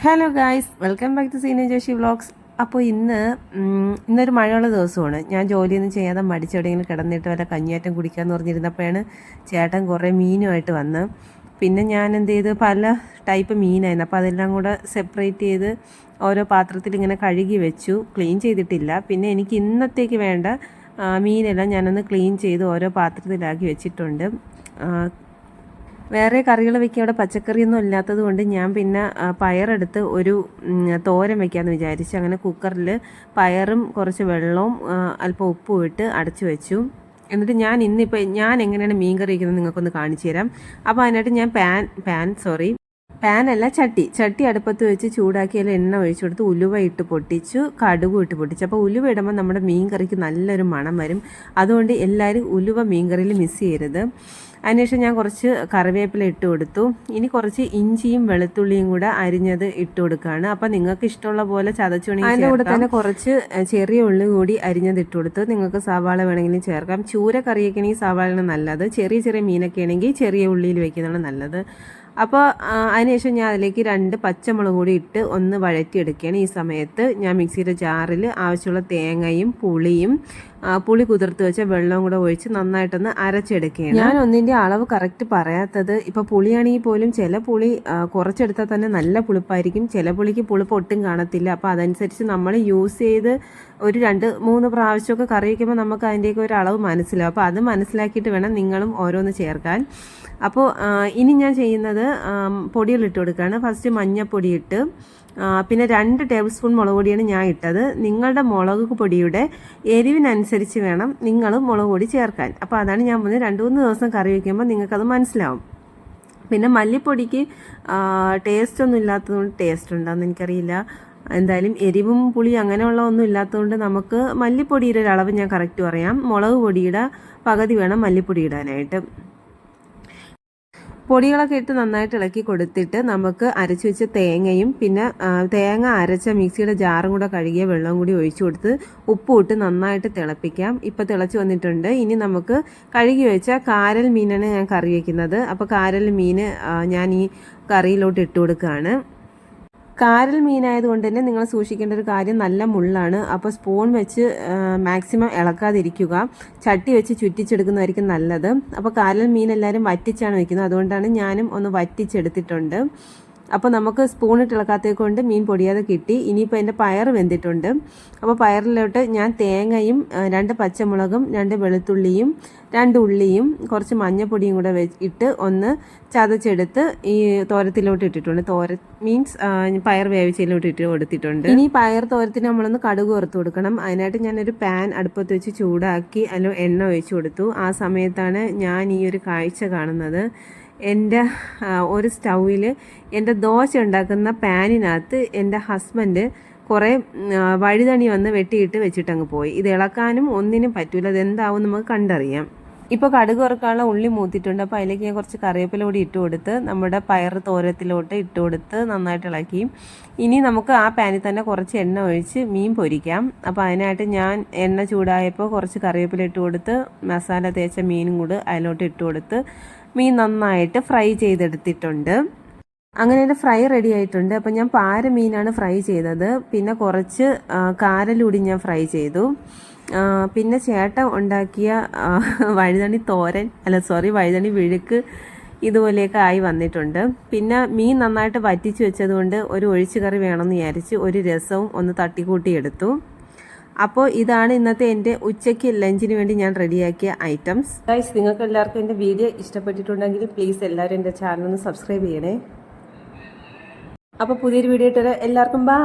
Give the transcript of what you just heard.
Hello guys, welcome back to Seena Joshi vlogs. അപ്പോൾ ഇന്നൊരു മഴയുള്ള ദിവസമാണ്. ഞാൻ ജോലിയൊന്നും ചെയ്യാതെ മടിച്ചെവിടെയെങ്കിലും കിടന്നിട്ട് വല്ല കഞ്ഞിയാറ്റം കുടിക്കാമെന്ന് പറഞ്ഞിരുന്നപ്പോഴാണ് ചേട്ടൻ കുറേ മീനുമായിട്ട് വന്ന്. പിന്നെ ഞാൻ എന്ത് ചെയ്ത്, പല ടൈപ്പ് മീനായിരുന്നു. അപ്പോൾ അതെല്ലാം കൂടെ സെപ്പറേറ്റ് ചെയ്ത് ഓരോ പാത്രത്തിൽ ഇങ്ങനെ കഴുകി വെച്ചു. ക്ലീൻ ചെയ്തിട്ടില്ല. പിന്നെ എനിക്ക് ഇന്നത്തേക്ക് വേണ്ട മീനെല്ലാം ഞാനൊന്ന് ക്ലീൻ ചെയ്ത് ഓരോ പാത്രത്തിലാക്കി വെച്ചിട്ടുണ്ട്. വേറെ കറികൾ വെക്കാൻ അവിടെ പച്ചക്കറിയൊന്നും ഇല്ലാത്തത് കൊണ്ട് ഞാൻ പിന്നെ പയറെടുത്ത് ഒരു തോരൻ വെക്കാമെന്ന് വിചാരിച്ചു. അങ്ങനെ കുക്കറിൽ പയറും കുറച്ച് വെള്ളവും അല്പം ഉപ്പും ഇട്ട് അടച്ചു വെച്ചു. എന്നിട്ട് ഞാൻ എങ്ങനെയാണ് മീൻ കറി വയ്ക്കുന്നത് നിങ്ങൾക്കൊന്ന് കാണിച്ചു തരാം. അപ്പോൾ അതിനായിട്ട് ഞാൻ പാനല്ല ചട്ടി അടുപ്പത്ത് വെച്ച് ചൂടാക്കിയാൽ എണ്ണ ഒഴിച്ചു കൊടുത്ത് ഉലുവ ഇട്ട് പൊട്ടിച്ചു, കടുകും ഇട്ട് പൊട്ടിച്ചു. അപ്പോൾ ഉലുവ ഇടുമ്പോൾ നമ്മുടെ മീൻ കറിക്ക് നല്ലൊരു മണം വരും. അതുകൊണ്ട് എല്ലാവരും ഉലുവ മീൻ കറിയിൽ മിസ് ചെയ്യരുത്. അതിനുശേഷം ഞാൻ കുറച്ച് കറിവേപ്പില ഇട്ട് കൊടുത്തു. ഇനി കുറച്ച് ഇഞ്ചിയും വെളുത്തുള്ളിയും കൂടെ അരിഞ്ഞത് ഇട്ട് കൊടുക്കുകയാണ്. അപ്പോൾ നിങ്ങൾക്ക് ഇഷ്ടമുള്ള പോലെ ചതച്ചുണെങ്കിൽ അതിൻ്റെ കൂടെ തന്നെ കുറച്ച് ചെറിയ ഉള്ളി കൂടി അരിഞ്ഞത് ഇട്ട് കൊടുത്ത് നിങ്ങൾക്ക് സവാള വേണമെങ്കിലും ചേർക്കാം. ചൂര കറിയൊക്കെ ആണെങ്കിൽ സവാളയാണ് നല്ലത്. ചെറിയ ചെറിയ മീനൊക്കെ ആണെങ്കിൽ ചെറിയ ഉള്ളിയിൽ വെക്കുന്നതാണ് നല്ലത്. അപ്പോൾ അതിനുശേഷം ഞാൻ അതിലേക്ക് 2 പച്ചമുളക് കൂടി ഇട്ട് ഒന്ന് വഴറ്റിയെടുക്കുകയാണ്. ഈ സമയത്ത് ഞാൻ മിക്സിയുടെ ജാറിൽ ആവശ്യമുള്ള തേങ്ങയും പുളി കുതിർത്ത് വെച്ച വെള്ളവും കൂടെ ഒഴിച്ച് നന്നായിട്ടൊന്ന് അരച്ചെടുക്കുകയാണ്. ഞാൻ ഒന്നിൻ്റെ അളവ് കറക്റ്റ് പറയാത്തത്, ഇപ്പോൾ പുളിയാണെങ്കിൽ പോലും ചില പുളി കുറച്ചെടുത്താൽ തന്നെ നല്ല പുളിപ്പായിരിക്കും, ചില പുളിക്ക് പുളിപ്പ് ഒട്ടും കാണത്തില്ല. അപ്പോൾ അതനുസരിച്ച് നമ്മൾ യൂസ് ചെയ്ത് ഒരു 2-3 പ്രാവശ്യമൊക്കെ കറി വയ്ക്കുമ്പോൾ നമുക്ക് അതിൻ്റെയൊക്കെ ഒരു അളവ് മനസ്സിലാവും. അപ്പോൾ അത് മനസ്സിലാക്കിയിട്ട് വേണം നിങ്ങളും ഓരോന്ന് ചേർക്കാൻ. അപ്പോൾ ഇനി ഞാൻ ചെയ്യുന്നത് പൊടികൾ ഇട്ട് കൊടുക്കുകയാണ്. ഫസ്റ്റ് മഞ്ഞൾപ്പൊടി ഇട്ട്, പിന്നെ 2 ടേബിൾ സ്പൂൺ മുളക് പൊടിയാണ് ഞാൻ ഇട്ടത്. നിങ്ങളുടെ മുളക് പൊടിയുടെ എരിവിനനുസരിച്ച് വേണം നിങ്ങൾ മുളക് പൊടി ചേർക്കാൻ. അപ്പോൾ അതാണ് ഞാൻ പറഞ്ഞത്, 2-3 ദിവസം കറി വയ്ക്കുമ്പോൾ നിങ്ങൾക്കത് മനസ്സിലാവും. പിന്നെ മല്ലിപ്പൊടിക്ക് ടേസ്റ്റ് ഒന്നും ഇല്ലാത്തതുകൊണ്ട്, ടേസ്റ്റ് ഉണ്ടോയെന്ന് എനിക്കറിയില്ല, എന്തായാലും എരിവും പുളി അങ്ങനെയുള്ള ഒന്നും ഇല്ലാത്തതുകൊണ്ട് നമുക്ക് മല്ലിപ്പൊടിയുടെ ഒരു അളവ് ഞാൻ കറക്റ്റ് പറയാം. മുളക് പൊടിയുടെ പകുതി വേണം മല്ലിപ്പൊടി ഇടാനായിട്ട്. പൊടികളൊക്കെ ഇട്ട് നന്നായിട്ട് ഇളക്കി കൊടുത്തിട്ട് നമുക്ക് അരച്ചു വെച്ച തേങ്ങയും പിന്നെ തേങ്ങ അരച്ച മിക്സിയുടെ ജാറും കൂടെ കഴുകിയ വെള്ളവും കൂടി ഒഴിച്ചു കൊടുത്ത് ഉപ്പും ഇട്ട് നന്നായിട്ട് തിളപ്പിക്കാം. ഇപ്പോൾ തിളച്ച് വന്നിട്ടുണ്ട്. ഇനി നമുക്ക് കഴുകി വെച്ച കാരൽ മീനാണ് ഞാൻ കറി വയ്ക്കുന്നത്. അപ്പോൾ കാരൽ മീൻ ഞാൻ ഈ കറിയിലോട്ട് ഇട്ട് കൊടുക്കുകയാണ്. കാരൽ മീനായതുകൊണ്ട് തന്നെ നിങ്ങൾ സൂക്ഷിക്കേണ്ട ഒരു കാര്യം, നല്ല മുള്ളാണ്. അപ്പോൾ സ്പൂൺ വെച്ച് മാക്സിമം ഇളക്കാതിരിക്കുക. ചട്ടി വെച്ച് ചുറ്റിച്ചെടുക്കുന്നതായിരിക്കും നല്ലത്. അപ്പോൾ കാരൽ മീൻ എല്ലാവരും വറ്റിച്ചാണ് വയ്ക്കുന്നത്, അതുകൊണ്ടാണ് ഞാനും ഒന്ന് വറ്റിച്ചെടുത്തിട്ടുണ്ട്. അപ്പോൾ നമുക്ക് സ്പൂണിട്ട് ഇളക്കാത്തത് കൊണ്ട് മീൻ പൊടിയാതെ കിട്ടി. ഇനിയിപ്പോൾ എൻ്റെ പയർ വെന്തിട്ടുണ്ട്. അപ്പോൾ പയറിലോട്ട് ഞാൻ തേങ്ങയും 2 പച്ചമുളകും 2 വെളുത്തുള്ളിയും 2 ഉള്ളിയും കുറച്ച് മഞ്ഞൾപ്പൊടിയും കൂടെ ഇട്ട് ഒന്ന് ചതച്ചെടുത്ത് ഈ തോരത്തിലോട്ട് ഇട്ടിട്ടുണ്ട്. മീൻസ് പയർ വേവിച്ചതിലോട്ട് ഇട്ട് കൊടുത്തിട്ടുണ്ട്. ഇനി പയർ തോരത്തിന് നമ്മളൊന്ന് കടുക് വറുത്ത് കൊടുക്കണം. അതിനായിട്ട് ഞാനൊരു പാൻ അടുപ്പത്ത് വെച്ച് ചൂടാക്കി അതിൽ എണ്ണ ഒഴിച്ചു കൊടുത്തു. ആ സമയത്താണ് ഞാൻ ഈ ഒരു കാഴ്ച കാണുന്നത്. എൻ്റെ ഒരു സ്റ്റൗവിൽ എൻ്റെ ദോശ ഉണ്ടാക്കുന്ന പാനിനകത്ത് എൻ്റെ ഹസ്ബൻഡ് കുറേ വഴുതണി വന്ന് വെട്ടിയിട്ട് വെച്ചിട്ടങ്ങ് പോയി. ഇത് ഇളക്കാനും ഒന്നിനും പറ്റില്ല, അതെന്താവും നമുക്ക് കണ്ടറിയാം. ഇപ്പോൾ കടുക് വറുക്കാനുള്ള ഉള്ളി മൂത്തിട്ടുണ്ട്. അപ്പോൾ അതിലേക്ക് ഞാൻ കുറച്ച് കറിവേപ്പില കൂടി ഇട്ട് കൊടുത്ത് നമ്മുടെ പയർ തോരത്തിലോട്ട് ഇട്ട് കൊടുത്ത് നന്നായിട്ട് ഇളക്കി. ഇനി നമുക്ക് ആ പാനിൽ തന്നെ കുറച്ച് എണ്ണ ഒഴിച്ച് മീൻ പൊരിക്കാം. അപ്പോൾ അതിനായിട്ട് ഞാൻ എണ്ണ ചൂടായപ്പോൾ കുറച്ച് കറിവേപ്പില ഇട്ട് കൊടുത്ത് മസാല തേച്ച മീനും കൂടി അതിലോട്ട് ഇട്ട് കൊടുത്ത് മീൻ നന്നായിട്ട് ഫ്രൈ ചെയ്തെടുത്തിട്ടുണ്ട്. അങ്ങനെ എൻ്റെ ഫ്രൈ റെഡി ആയിട്ടുണ്ട്. അപ്പോൾ ഞാൻ പാര മീനാണ് ഫ്രൈ ചെയ്തത്. പിന്നെ കുറച്ച് കാരലൂടി ഞാൻ ഫ്രൈ ചെയ്തു. പിന്നെ ചേട്ടൻ ഉണ്ടാക്കിയ വഴുതണി വിഴുക്ക് ഇതുപോലെയൊക്കെ ആയി വന്നിട്ടുണ്ട്. പിന്നെ മീൻ നന്നായിട്ട് വറ്റിച്ച് വെച്ചതുകൊണ്ട് ഒരു ഒഴിച്ചു കറി വേണമെന്ന് വിചാരിച്ച് ഒരു രസവും ഒന്ന് തട്ടിക്കൂട്ടിയെടുത്തു. അപ്പോൾ ഇതാണ് ഇന്നത്തെ എൻ്റെ ഉച്ചയ്ക്ക് ലഞ്ചിന് വേണ്ടി ഞാൻ റെഡിയാക്കിയ ഐറ്റംസ്. ഗൈസ്, നിങ്ങൾക്ക് എല്ലാവർക്കും എൻ്റെ വീഡിയോ ഇഷ്ടപ്പെട്ടിട്ടുണ്ടെങ്കിൽ പ്ലീസ് എല്ലാവരും എൻ്റെ ചാനൽ ഒന്ന് സബ്സ്ക്രൈബ് ചെയ്യണേ. അപ്പോൾ പുതിയൊരു വീഡിയോ ഇട്ട് എല്ലാവർക്കും ബൈ.